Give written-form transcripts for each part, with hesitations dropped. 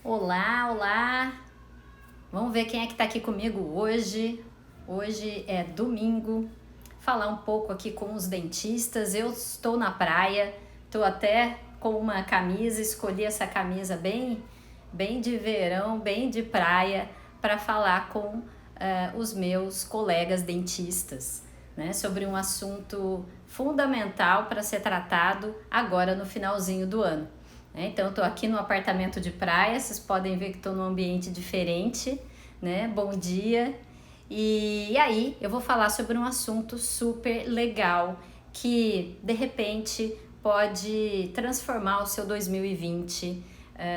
Olá, olá! Vamos ver quem é que tá aqui comigo hoje. Hoje é domingo. Falar um pouco aqui com os dentistas. Eu estou na praia, estou até com uma camisa, escolhi essa camisa bem de verão, bem de praia, para falar com os meus colegas dentistas, né, sobre um assunto fundamental para ser tratado agora no finalzinho do ano. Então, eu estou aqui no apartamento de praia, vocês podem ver que estou num ambiente diferente, né? Bom dia! E aí, eu vou falar sobre um assunto super legal que, de repente, pode transformar o seu 2020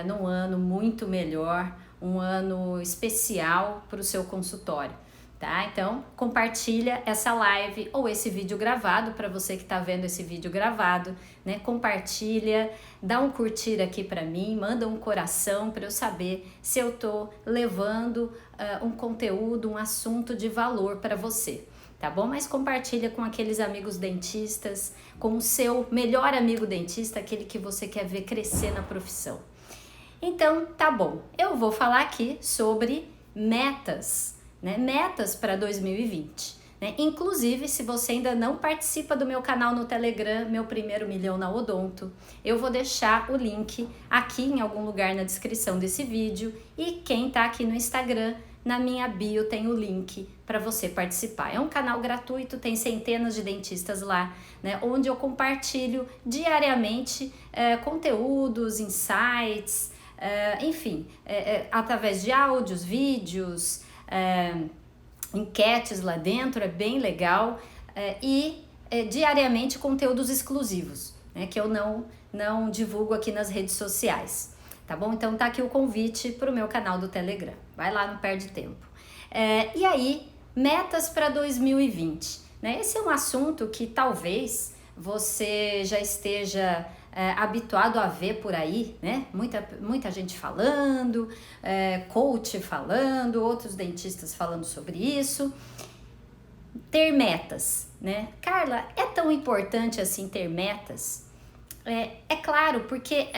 num ano muito melhor, um ano especial para o seu consultório. Tá? Então, compartilha essa live ou esse vídeo gravado para você que está vendo esse vídeo gravado, né? Compartilha, dá um curtir aqui para mim, manda um coração para eu saber se eu tô levando um conteúdo, um assunto de valor para você. Tá bom? Mas compartilha com aqueles amigos dentistas, com o seu melhor amigo dentista, aquele que você quer ver crescer na profissão. Então, tá bom. Eu vou falar aqui sobre metas, né? Metas para 2020. Né? Inclusive, se você ainda não participa do meu canal no Telegram, Meu Primeiro Milhão na Odonto, eu vou deixar o link aqui em algum lugar na descrição desse vídeo. E quem tá aqui no Instagram, na minha bio tem o link para você participar. É um canal gratuito, tem centenas de dentistas lá, né, onde eu compartilho diariamente conteúdos, insights, enfim, através de áudios, vídeos, enquetes lá dentro, é bem legal, e diariamente conteúdos exclusivos, né, que eu não divulgo aqui nas redes sociais. Tá bom? Então tá aqui o convite para o meu canal do Telegram. Vai lá, não perde tempo. E aí, metas para 2020. Né? Esse é um assunto que talvez você já esteja habituado a ver por aí, né? Muita gente falando, coach falando, outros dentistas falando sobre isso. Ter metas, né? Carla, é tão importante assim ter metas? É claro, porque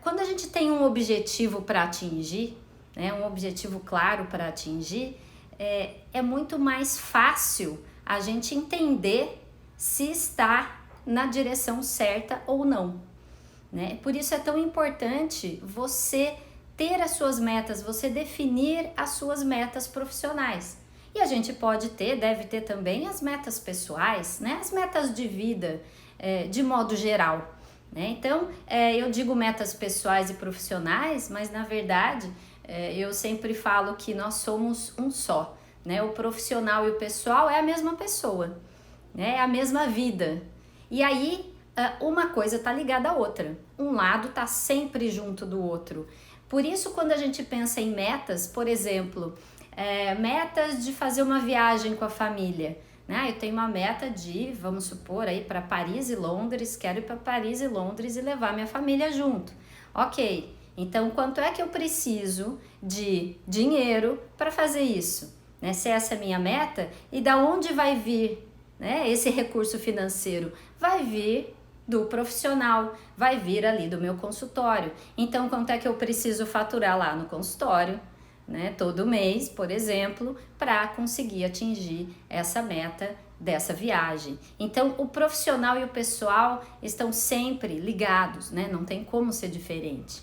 quando a gente tem um objetivo para atingir, né, um objetivo claro para atingir, é muito mais fácil a gente entender se está na direção certa ou não. Né? Por isso é tão importante você ter as suas metas, você definir as suas metas profissionais. E a gente deve ter também as metas pessoais, né? As metas de vida, de modo geral. Né? Então, eu digo metas pessoais e profissionais, mas na verdade eu sempre falo que nós somos um só. Né? O profissional e o pessoal é a mesma pessoa, né? É a mesma vida. E aí, uma coisa está ligada à outra. Um lado está sempre junto do outro. Por isso, quando a gente pensa em metas, por exemplo, metas de fazer uma viagem com a família. Né? Eu tenho uma meta de, vamos supor, aí para Paris e Londres, quero ir para Paris e Londres e levar minha família junto. Ok, então quanto é que eu preciso de dinheiro para fazer isso? Né? Se essa é a minha meta, e da onde vai vir, né, esse recurso financeiro? Vai vir do profissional, vai vir ali do meu consultório. Então, quanto é que eu preciso faturar lá no consultório? Né, todo mês, por exemplo, para conseguir atingir essa meta dessa viagem. Então, o profissional e o pessoal estão sempre ligados, né? Não tem como ser diferente.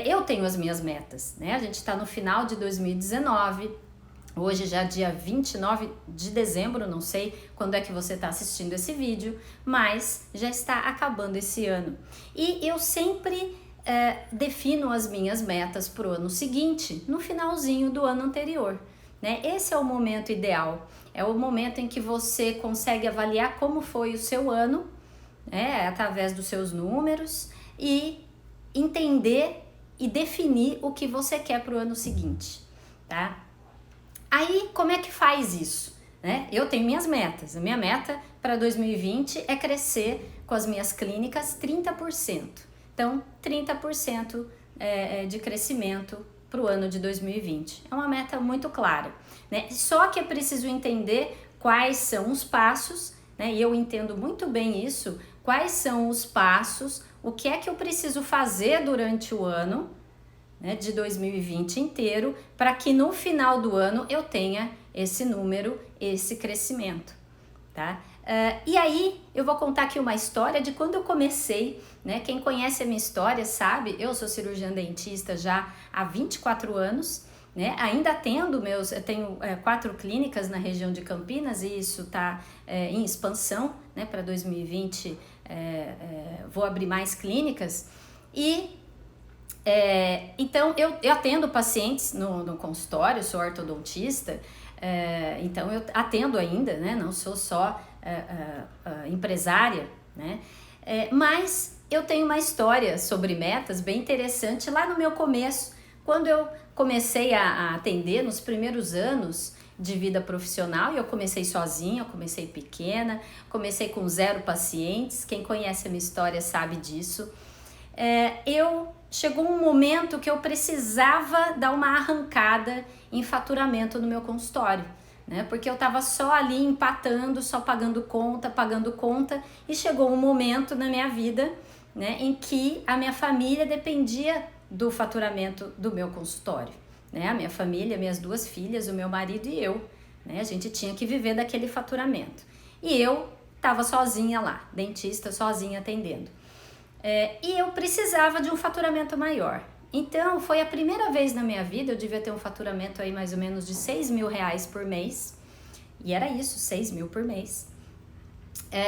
Eu tenho as minhas metas, né? A gente está no final de 2019, hoje já é dia 29 de dezembro, não sei quando é que você está assistindo esse vídeo, mas já está acabando esse ano. E eu sempre defino as minhas metas para o ano seguinte, no finalzinho do ano anterior. Né? Esse é o momento ideal, é o momento em que você consegue avaliar como foi o seu ano, né? Através dos seus números, e entender e definir o que você quer para o ano seguinte. Tá? Aí, como é que faz isso? Né? Eu tenho minhas metas. A minha meta para 2020 é crescer com as minhas clínicas 30%. Então, 30% de crescimento para o ano de 2020. É uma meta muito clara. Né? Só que é preciso entender quais são os passos, né? E eu entendo muito bem isso, quais são os passos, o que é que eu preciso fazer durante o ano, né, de 2020 inteiro, para que no final do ano eu tenha esse número, esse crescimento, tá? E aí eu vou contar aqui uma história de quando eu comecei, né? Quem conhece a minha história sabe, eu sou cirurgiã dentista já há 24 anos, né? Ainda eu tenho 4 clínicas na região de Campinas e isso está em expansão, né? Para 2020 vou abrir mais clínicas e então eu atendo pacientes no consultório, sou ortodontista, então eu atendo ainda, né? Não sou só empresária, né? Mas eu tenho uma história sobre metas bem interessante lá no meu começo, quando eu comecei a atender nos primeiros anos de vida profissional, e eu comecei sozinha, eu comecei pequena, comecei com 0 pacientes, quem conhece a minha história sabe disso. Chegou um momento que eu precisava dar uma arrancada em faturamento no meu consultório, né? Porque eu estava só ali empatando, só pagando conta, e chegou um momento na minha vida, né, em que a minha família dependia do faturamento do meu consultório, né? A minha família, minhas 2 filhas, o meu marido e eu, né? A gente tinha que viver daquele faturamento. E eu estava sozinha lá, dentista, sozinha atendendo. E eu precisava de um faturamento maior. Então, foi a primeira vez na minha vida, eu devia ter um faturamento aí mais ou menos de R$6.000 por mês. E era isso, 6 mil por mês.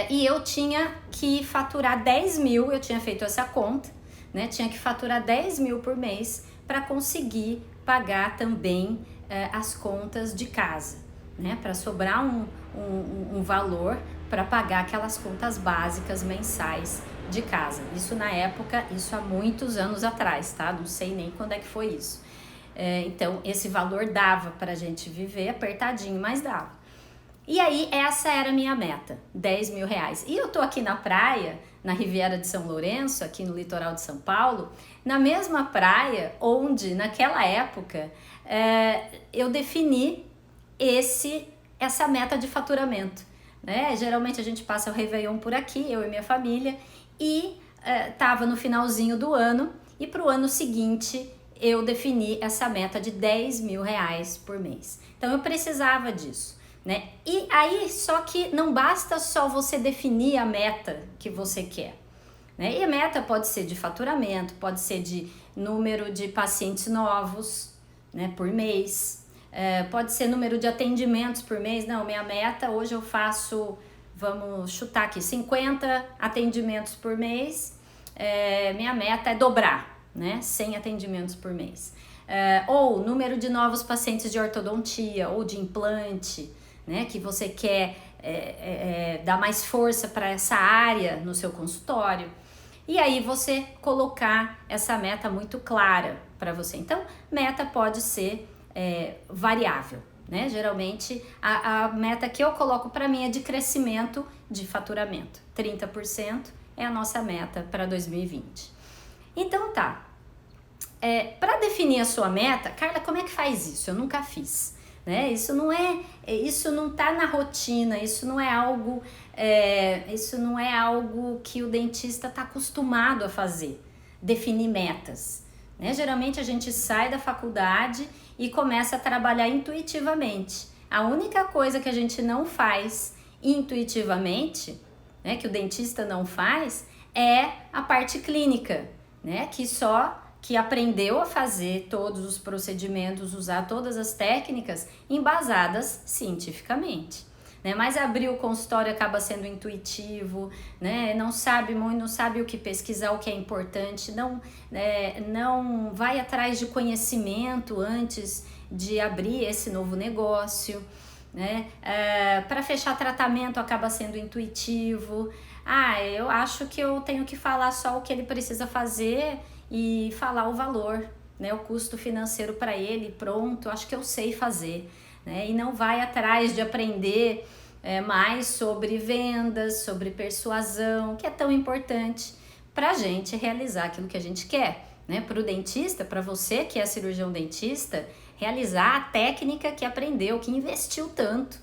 E eu tinha que faturar 10 mil, eu tinha feito essa conta, né? Tinha que faturar 10 mil por mês para conseguir pagar também as contas de casa, né? Para sobrar um valor para pagar aquelas contas básicas mensais de casa. Isso na época, isso há muitos anos atrás, tá? Não sei nem quando é que foi isso. Então, esse valor dava para a gente viver apertadinho, mas dava. E aí, essa era a minha meta, R$10.000. E eu tô aqui na praia, na Riviera de São Lourenço, aqui no litoral de São Paulo, na mesma praia onde, naquela época, eu defini essa meta de faturamento, né? Geralmente a gente passa o Réveillon por aqui, eu e minha família, e estava no finalzinho do ano, e para o ano seguinte eu defini essa meta de R$10.000 por mês. Então eu precisava disso, né? E aí, só que não basta só você definir a meta que você quer, né? E a meta pode ser de faturamento, pode ser de número de pacientes novos, né, por mês, pode ser número de atendimentos por mês. Não, minha meta hoje eu faço, vamos chutar aqui, 50 atendimentos por mês, minha meta é dobrar, né, 100 atendimentos por mês. Ou número de novos pacientes de ortodontia ou de implante, né, que você quer dar mais força para essa área no seu consultório. E aí você colocar essa meta muito clara para você. Então, meta pode ser variável, né? Geralmente, a meta que eu coloco para mim é de crescimento de faturamento. 30% é a nossa meta para 2020. Então, tá. Para definir a sua meta, Carla, como é que faz isso? Eu nunca fiz, né? Isso não tá na rotina, isso não é algo que o dentista está acostumado a fazer, definir metas, né? Geralmente a gente sai da faculdade e começa a trabalhar intuitivamente. A única coisa que a gente não faz intuitivamente, né, que o dentista não faz, é a parte clínica, né, que aprendeu a fazer todos os procedimentos, usar todas as técnicas embasadas cientificamente, né? Mas abrir o consultório acaba sendo intuitivo, né? Não sabe muito, não sabe o que pesquisar, o que é importante, não vai atrás de conhecimento antes de abrir esse novo negócio, né? Para fechar tratamento acaba sendo intuitivo. Eu acho que eu tenho que falar só o que ele precisa fazer e falar o valor, né, o custo financeiro para ele, pronto, acho que eu sei fazer, né? E não vai atrás de aprender mais sobre vendas, sobre persuasão, que é tão importante para a gente realizar aquilo que a gente quer, né? Para o dentista, para você que é cirurgião dentista, realizar a técnica que aprendeu, que investiu tanto,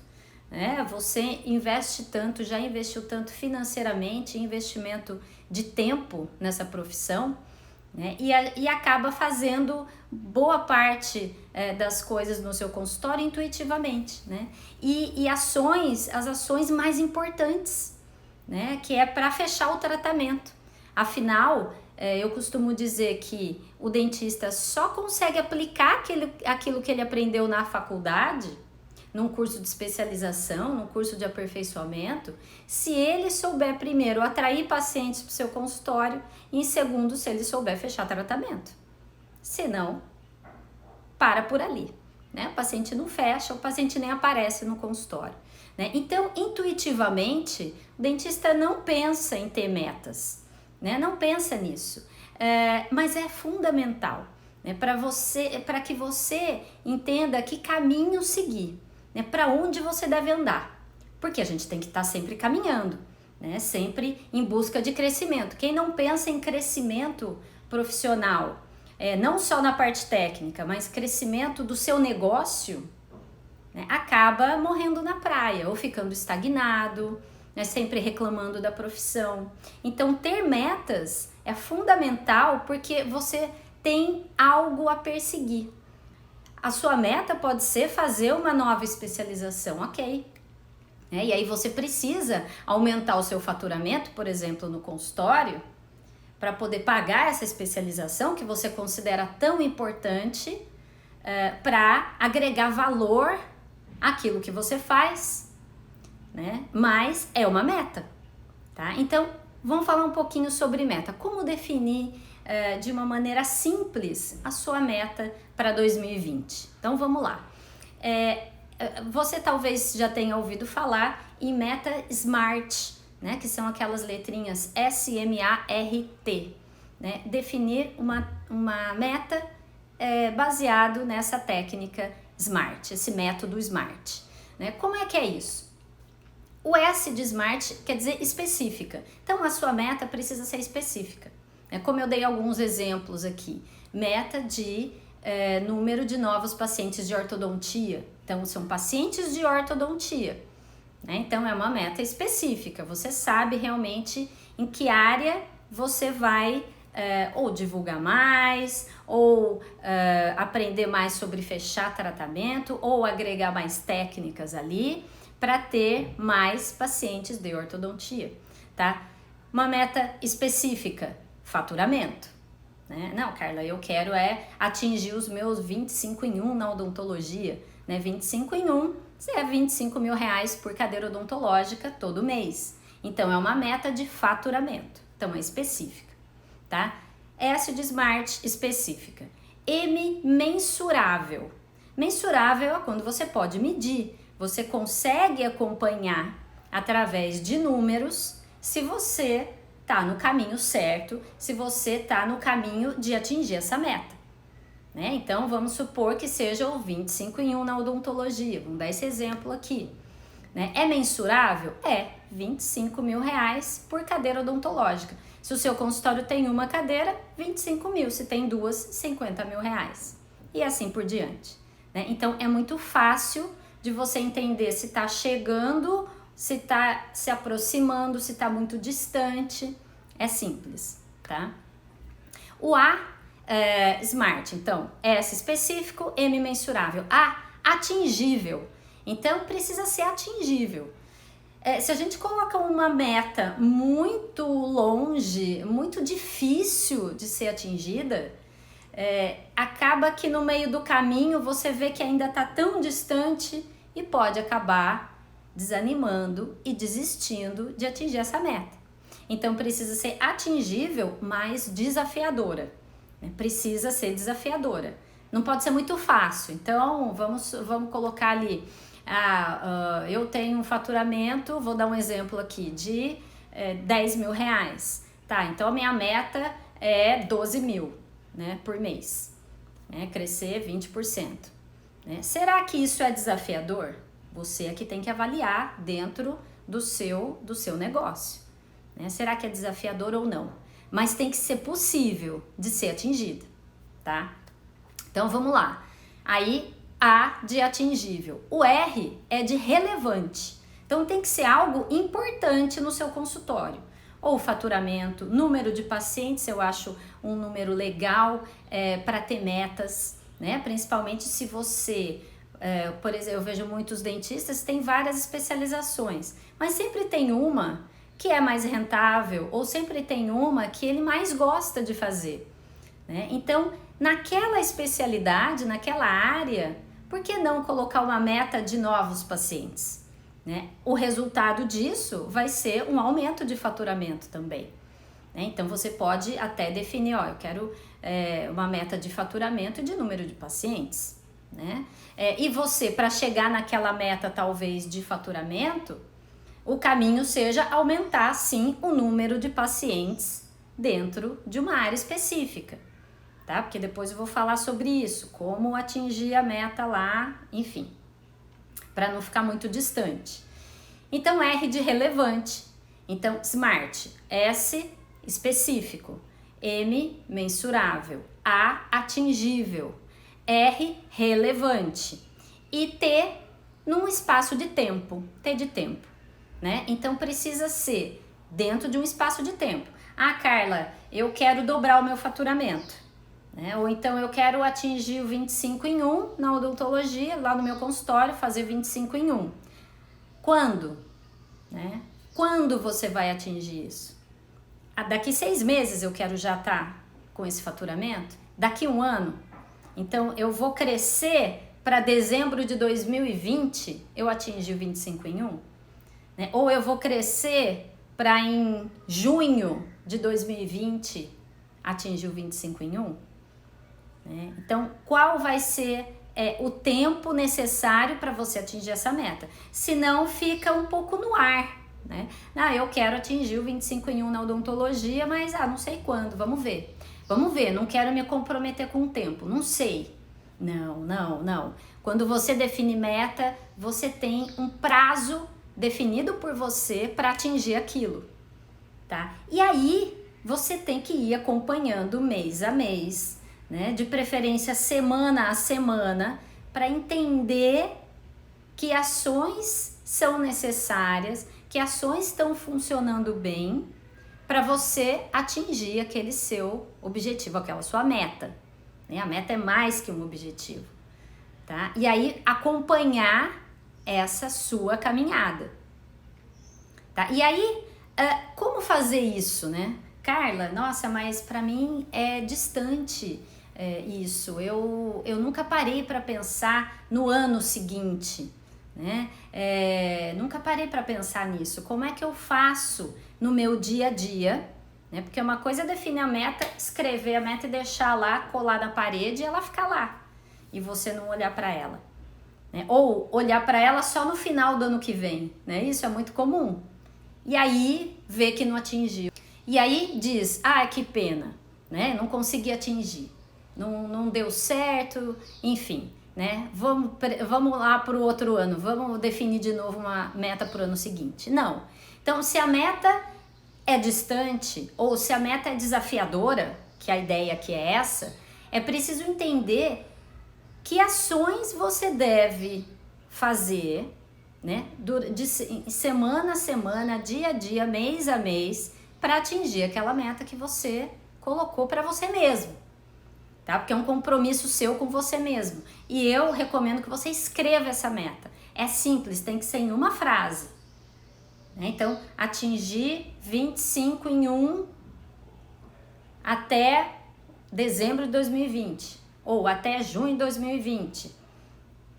né? Você investe tanto, já investiu tanto financeiramente, investimento de tempo nessa profissão, né? E acaba fazendo boa parte das coisas no seu consultório intuitivamente, né? E as ações mais importantes, né? Que é para fechar o tratamento. Afinal, eu costumo dizer que o dentista só consegue aplicar aquilo que ele aprendeu na faculdade, num curso de especialização, num curso de aperfeiçoamento, se ele souber primeiro atrair pacientes para o seu consultório e em segundo, se ele souber fechar tratamento. Senão, para por ali, né? O paciente não fecha, o paciente nem aparece no consultório, né? Então, intuitivamente, o dentista não pensa em ter metas, né? Não pensa nisso, mas é fundamental, né? Para que você entenda que caminho seguir, né, para onde você deve andar, porque a gente tem que estar sempre caminhando, né, sempre em busca de crescimento. Quem não pensa em crescimento profissional, não só na parte técnica, mas crescimento do seu negócio, né, acaba morrendo na praia ou ficando estagnado, né, sempre reclamando da profissão. Então, ter metas é fundamental porque você tem algo a perseguir. A sua meta pode ser fazer uma nova especialização, ok. E aí você precisa aumentar o seu faturamento, por exemplo, no consultório, para poder pagar essa especialização que você considera tão importante para agregar valor àquilo que você faz, né? Mas é uma meta, tá? Então, vamos falar um pouquinho sobre meta. Como definir de uma maneira simples a sua meta para 2020. Então vamos lá. Você talvez já tenha ouvido falar em meta SMART, né? Que são aquelas letrinhas SMART, né? Definir uma meta baseado nessa técnica SMART, esse método SMART, né? Como é que é isso? O S de SMART quer dizer específica. Então a sua meta precisa ser específica. Como eu dei alguns exemplos aqui, meta de número de novos pacientes de ortodontia. Então, são pacientes de ortodontia, né? Então, é uma meta específica. Você sabe realmente em que área você vai ou divulgar mais, ou aprender mais sobre fechar tratamento, ou agregar mais técnicas ali para ter mais pacientes de ortodontia, tá? Uma meta específica. Faturamento, né? Não, Carla, eu quero atingir os meus 25 em 1 na odontologia, né? 25 em 1 é 25 mil reais por cadeira odontológica todo mês. Então, é uma meta de faturamento. Então, é específica, tá? S de SMART, específica. M, mensurável. Mensurável é quando você pode medir, você consegue acompanhar através de números se você tá no caminho certo, se você tá no caminho de atingir essa meta, né? Então, vamos supor que seja o 25 em 1 na odontologia, vamos dar esse exemplo aqui, né? É mensurável? 25 mil reais por cadeira odontológica. Se o seu consultório tem uma cadeira, 25 mil, se tem duas, 50 mil reais, e assim por diante, né? Então, é muito fácil de você entender se tá chegando, se tá se aproximando, se tá muito distante. É simples, tá? O A, SMART, então, S específico, M mensurável. A, atingível. Então, precisa ser atingível. Se a gente coloca uma meta muito longe, muito difícil de ser atingida, acaba que no meio do caminho você vê que ainda tá tão distante e pode acabar desanimando e desistindo de atingir essa meta. Então, precisa ser atingível, mas desafiadora, né? Precisa ser desafiadora. Não pode ser muito fácil. Então, vamos colocar ali, eu tenho um faturamento, vou dar um exemplo aqui, de 10 mil reais. Tá, então a minha meta é 12 mil, né, por mês, né, crescer 20%. Né? Será que isso é desafiador? Você é que tem que avaliar dentro do seu negócio, né? Será que é desafiador ou não? Mas tem que ser possível de ser atingido, tá? Então, vamos lá. Aí, A de atingível. O R é de relevante. Então, tem que ser algo importante no seu consultório. ou faturamento, número de pacientes, eu acho um número legal para ter metas, né? Principalmente se você, por exemplo, eu vejo muitos dentistas que têm várias especializações, mas sempre tem uma que é mais rentável, ou sempre tem uma que ele mais gosta de fazer, né? Então, naquela especialidade, naquela área, por que não colocar uma meta de novos pacientes, né? O resultado disso vai ser um aumento de faturamento também, né? Então, você pode até definir, ó, eu quero uma meta de faturamento e de número de pacientes, né? E você, para chegar naquela meta, talvez, de faturamento, o caminho seja aumentar, sim, o número de pacientes dentro de uma área específica, tá? Porque depois eu vou falar sobre isso, como atingir a meta lá, enfim, para não ficar muito distante. Então, R de relevante. Então, SMART, S, específico, M, mensurável, A, atingível, R, relevante e T, num espaço de tempo, T de tempo, né? Então, precisa ser dentro de um espaço de tempo. Ah, Carla, eu quero dobrar o meu faturamento, né? Ou então eu quero atingir o 25 em 1 na odontologia, lá no meu consultório, fazer 25 em 1. Quando? Né? Quando você vai atingir isso? Daqui 6 meses eu quero já estar com esse faturamento? Daqui 1 ano? Então eu vou crescer para dezembro de 2020 eu atingir o 25 em 1? Né? Ou eu vou crescer para em junho de 2020 atingir o 25 em 1? Né? Então, qual vai ser o tempo necessário para você atingir essa meta? Senão fica um pouco no ar, né? Ah, eu quero atingir o 25 em 1 na odontologia, mas não sei quando, vamos ver. Vamos ver, não quero me comprometer com o tempo, não sei. Não. Quando você define meta, você tem um prazo definido por você para atingir aquilo, tá? E aí, você tem que ir acompanhando mês a mês, né? De preferência semana a semana, para entender que ações são necessárias, que ações estão funcionando bem para você atingir aquele seu objetivo, aquela sua meta, né? A meta é mais que um objetivo, tá? E aí acompanhar essa sua caminhada, tá? E aí, como fazer isso, né? Carla, nossa, mas para mim é distante isso. Eu nunca parei para pensar no ano seguinte, né? Nunca parei para pensar nisso. Como é que eu faço no meu dia a dia, né? Porque uma coisa é definir a meta, escrever a meta e deixar lá, colar na parede e ela ficar lá. E você não olhar para ela, né? Ou olhar para ela só no final do ano que vem, né? Isso é muito comum. E aí, ver que não atingiu. E aí diz, que pena, né? Não consegui atingir. Não deu certo, enfim, né? Vamos lá para o outro ano, vamos definir de novo uma meta para o ano seguinte. Não. Então, se a meta é distante ou se a meta é desafiadora, que a ideia aqui é essa, é preciso entender que ações você deve fazer, né? De semana a semana, dia a dia, mês a mês, para atingir aquela meta que você colocou para você mesmo, tá? Porque é um compromisso seu com você mesmo. E eu recomendo que você escreva essa meta. É simples, tem que ser em uma frase, né? Então, atingir 25 em 1 até dezembro de 2020, ou até junho de 2020,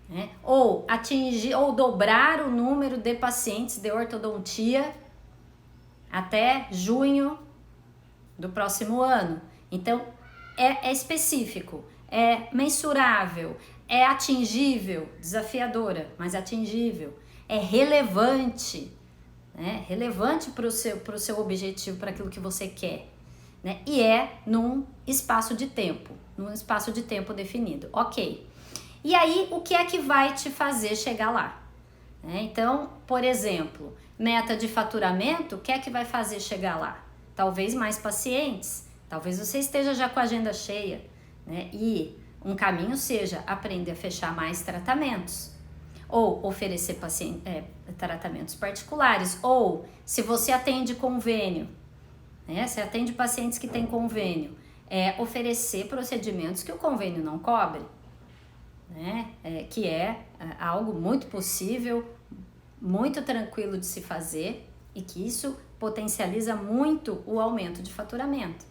né? Ou atingir ou dobrar o número de pacientes de ortodontia até junho do próximo ano. Então, é específico, é mensurável, é atingível, desafiadora, mas atingível, é relevante, né? Relevante para o seu objetivo, para aquilo que você quer, né? E é num espaço de tempo definido, ok. E aí, o que é que vai te fazer chegar lá? Então, por exemplo, meta de faturamento, o que é que vai fazer chegar lá? Talvez mais pacientes, talvez você esteja já com a agenda cheia, né? E um caminho seja aprender a fechar mais tratamentos, ou oferecer tratamentos particulares, ou se você atende convênio, né? Você atende pacientes que têm convênio, oferecer procedimentos que o convênio não cobre, né? Que é algo muito possível, muito tranquilo de se fazer e que isso potencializa muito o aumento de faturamento.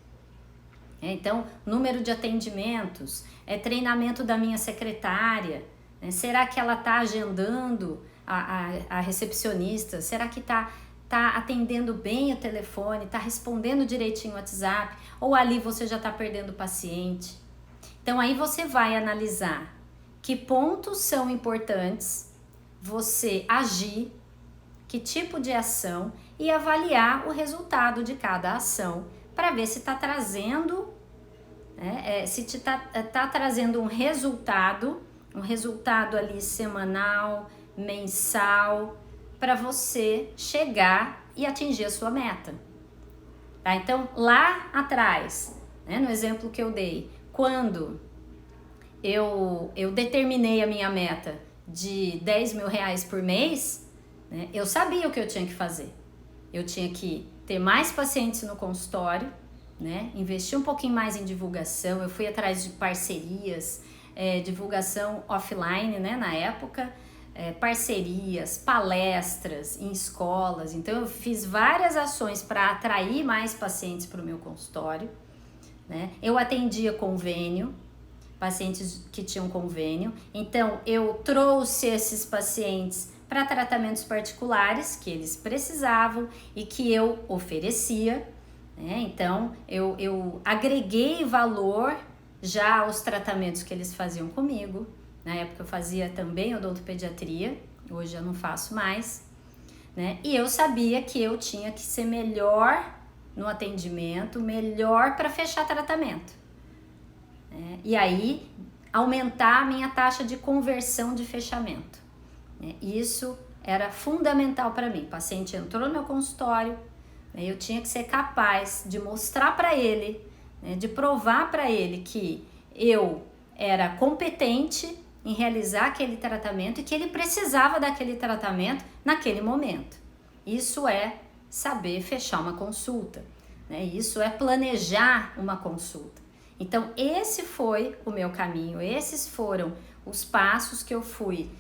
Então, número de atendimentos, treinamento da minha secretária, né? Será que ela está agendando a recepcionista? Será que tá atendendo bem o telefone? Está respondendo direitinho o WhatsApp? Ou ali você já está perdendo o paciente? Então, aí você vai analisar que pontos são importantes você agir, que tipo de ação, e avaliar o resultado de cada ação para ver se está trazendo, se está trazendo um resultado ali semanal, mensal, para você chegar e atingir a sua meta. Tá? Então, lá atrás, né, no exemplo que eu dei, quando eu determinei a minha meta de 10 mil reais por mês, né, eu sabia o que eu tinha que fazer. Eu tinha que ter mais pacientes no consultório, né, investir um pouquinho mais em divulgação. Eu fui atrás de parcerias, divulgação offline, né, na época, parcerias, palestras em escolas. Então eu fiz várias ações para atrair mais pacientes para o meu consultório, né? Eu atendia convênio, pacientes que tinham convênio. Então eu trouxe esses pacientes para tratamentos particulares que eles precisavam e que eu oferecia, né? Então eu agreguei valor já aos tratamentos que eles faziam comigo. Na época eu fazia também odontopediatria, hoje eu não faço mais, né? E eu sabia que eu tinha que ser melhor no atendimento, melhor para fechar tratamento, né? E aí aumentar a minha taxa de conversão de fechamento, né? Isso era fundamental para mim. O paciente entrou no meu consultório, né? Eu tinha que ser capaz de mostrar para ele, né? De provar para ele que eu era competente em realizar aquele tratamento e que ele precisava daquele tratamento naquele momento. Isso é saber fechar uma consulta, né? Isso é planejar uma consulta. Então esse foi o meu caminho, esses foram os passos que eu fui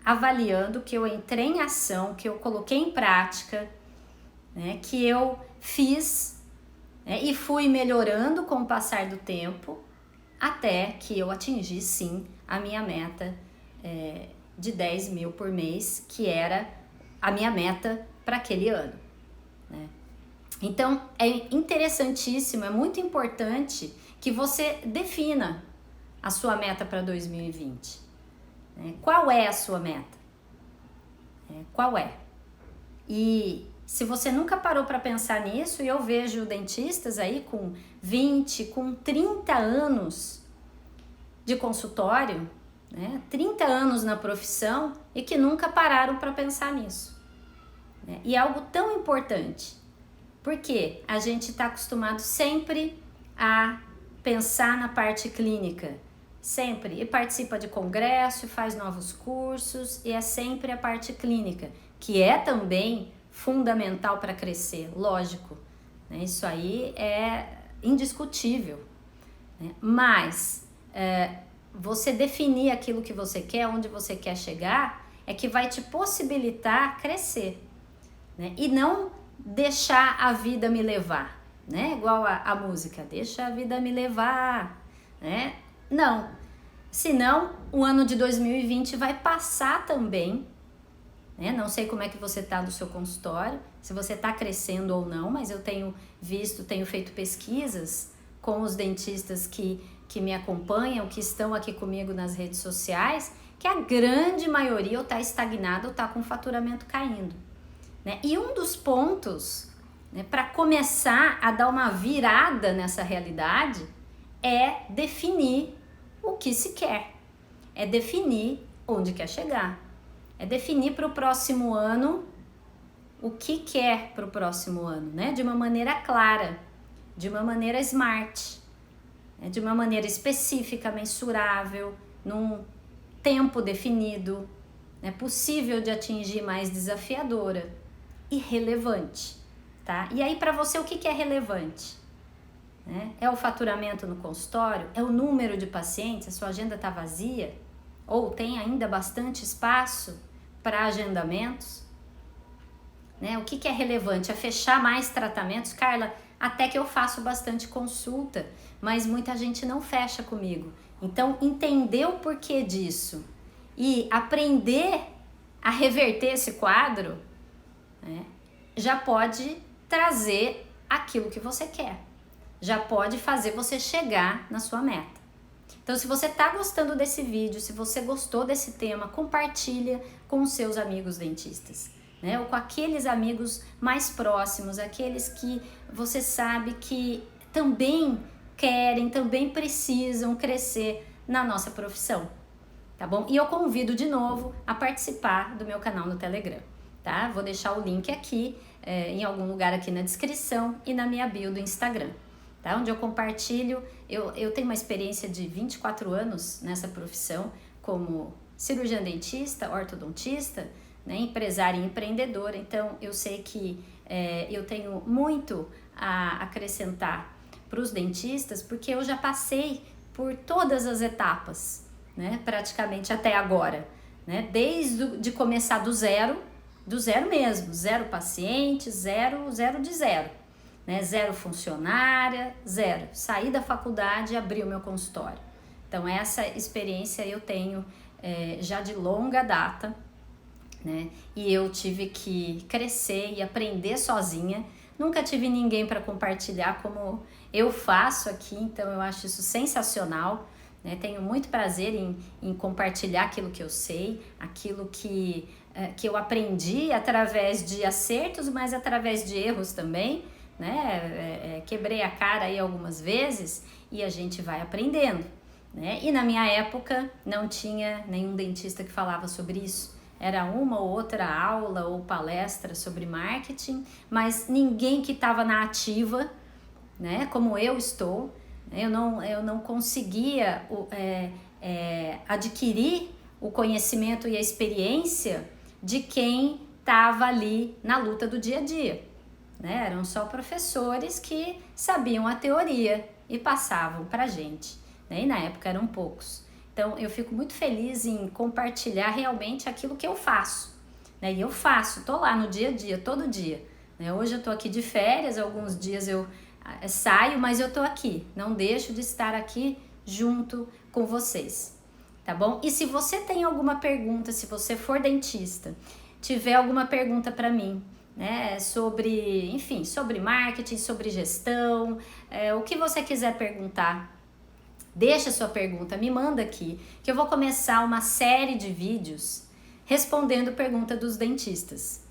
avaliando, que eu entrei em ação, que eu coloquei em prática, né? Que eu fiz, né? E fui melhorando com o passar do tempo, até que eu atingi sim a minha meta de 10 mil por mês, que era a minha meta para aquele ano, né? Então é interessantíssimo, é muito importante que você defina a sua meta para 2020, né? Qual é a sua meta? Qual é? E se você nunca parou para pensar nisso, e eu vejo dentistas aí com 20, com 30 anos de consultório, né? 30 anos na profissão e que nunca pararam para pensar nisso, né? E é algo tão importante, porque a gente está acostumado sempre a pensar na parte clínica, sempre, e participa de congresso, faz novos cursos, e é sempre a parte clínica, que é também fundamental para crescer, lógico, né? Isso aí é indiscutível, né? Mas você definir aquilo que você quer, onde você quer chegar, é que vai te possibilitar crescer, né? E não deixar a vida me levar, né? Igual a música, deixa a vida me levar, né? Não, senão o ano de 2020 vai passar também, né? Não sei como é que você está no seu consultório, se você está crescendo ou não, mas eu tenho visto, tenho feito pesquisas com os dentistas que me acompanham, que estão aqui comigo nas redes sociais, que a grande maioria ou está estagnada ou está com faturamento caindo, né? E um dos pontos, né, para começar a dar uma virada nessa realidade é definir o que se quer, é definir onde quer chegar, é definir para o próximo ano o que quer para o próximo ano, né? De uma maneira clara, de uma maneira smart, né? De uma maneira específica, mensurável, num tempo definido, né? Possível de atingir, mais desafiadora e relevante, tá? E aí para você o que é relevante? Né? É o faturamento no consultório? É o número de pacientes? A sua agenda está vazia? Ou tem ainda bastante espaço para agendamentos? Né? O que é relevante? É fechar mais tratamentos? Carla, até que eu faço bastante consulta, mas muita gente não fecha comigo. Então, entender o porquê disso e aprender a reverter esse quadro, né, já pode trazer aquilo que você quer. Já pode fazer você chegar na sua meta. Então, se você está gostando desse vídeo, se você gostou desse tema, compartilha com os seus amigos dentistas, né? Ou com aqueles amigos mais próximos, aqueles que você sabe que também querem, também precisam crescer na nossa profissão, tá bom? E eu convido de novo a participar do meu canal no Telegram, tá? Vou deixar o link aqui, em algum lugar aqui na descrição e na minha bio do Instagram. Tá? Onde eu compartilho, eu tenho uma experiência de 24 anos nessa profissão como cirurgiã dentista, ortodontista, né, empresária e empreendedora, então eu sei que eu tenho muito a acrescentar para os dentistas, porque eu já passei por todas as etapas, né, praticamente até agora, né, desde de começar do zero mesmo, zero paciente, zero de zero. Né, zero funcionária, zero. Saí da faculdade e abri o meu consultório. Então, essa experiência eu tenho já de longa data, né? E eu tive que crescer e aprender sozinha. Nunca tive ninguém para compartilhar como eu faço aqui, então eu acho isso sensacional. Né? Tenho muito prazer em compartilhar aquilo que eu sei, aquilo que eu aprendi através de acertos, mas através de erros também. Né? Quebrei a cara aí algumas vezes e a gente vai aprendendo, né? E na minha época não tinha nenhum dentista que falava sobre isso. Era uma ou outra aula ou palestra sobre marketing, mas ninguém que estava na ativa, né? Como eu estou, né? Eu não conseguia adquirir o conhecimento e a experiência de quem estava ali na luta do dia a dia. Né? Eram só professores que sabiam a teoria e passavam pra gente, né? E na época eram poucos. Então eu fico muito feliz em compartilhar realmente aquilo que eu faço, né? E eu faço, tô lá no dia a dia, todo dia, né? Hoje eu tô aqui de férias, alguns dias eu saio, mas eu tô aqui, não deixo de estar aqui junto com vocês, tá bom? E se você tem alguma pergunta, se você for dentista, tiver alguma pergunta para mim, né, sobre, enfim, sobre marketing, sobre gestão, o que você quiser perguntar, deixa sua pergunta, me manda aqui, que eu vou começar uma série de vídeos respondendo pergunta dos dentistas,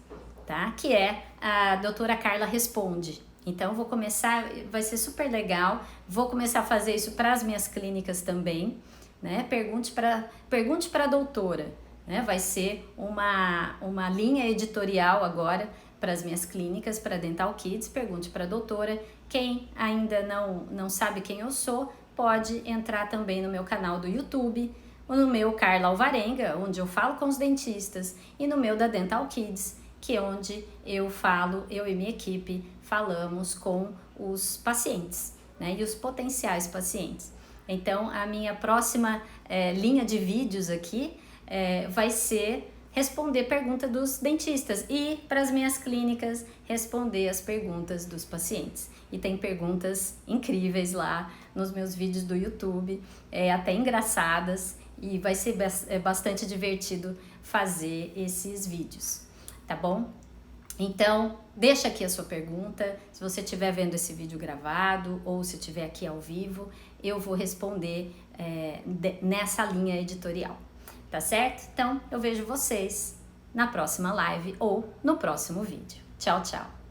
tá? Que é a doutora Carla Responde. Então, vou começar, vai ser super legal, vou começar a fazer isso para as minhas clínicas também, né? Pergunte para a doutora, né? Vai ser uma linha editorial agora para as minhas clínicas, para Dental Kids. Pergunte para a doutora. Quem ainda não sabe quem eu sou, pode entrar também no meu canal do YouTube, ou no meu Carla Alvarenga, onde eu falo com os dentistas, e no meu da Dental Kids, que é onde eu e minha equipe falamos com os pacientes, né, e os potenciais pacientes. Então, a minha próxima linha de vídeos aqui vai ser responder pergunta dos dentistas e para as minhas clínicas responder as perguntas dos pacientes. E tem perguntas incríveis lá nos meus vídeos do YouTube, até engraçadas, e vai ser bastante divertido fazer esses vídeos, tá bom? Então, deixa aqui a sua pergunta, se você estiver vendo esse vídeo gravado ou se estiver aqui ao vivo, eu vou responder nessa linha editorial. Tá certo? Então, eu vejo vocês na próxima live ou no próximo vídeo. Tchau, tchau!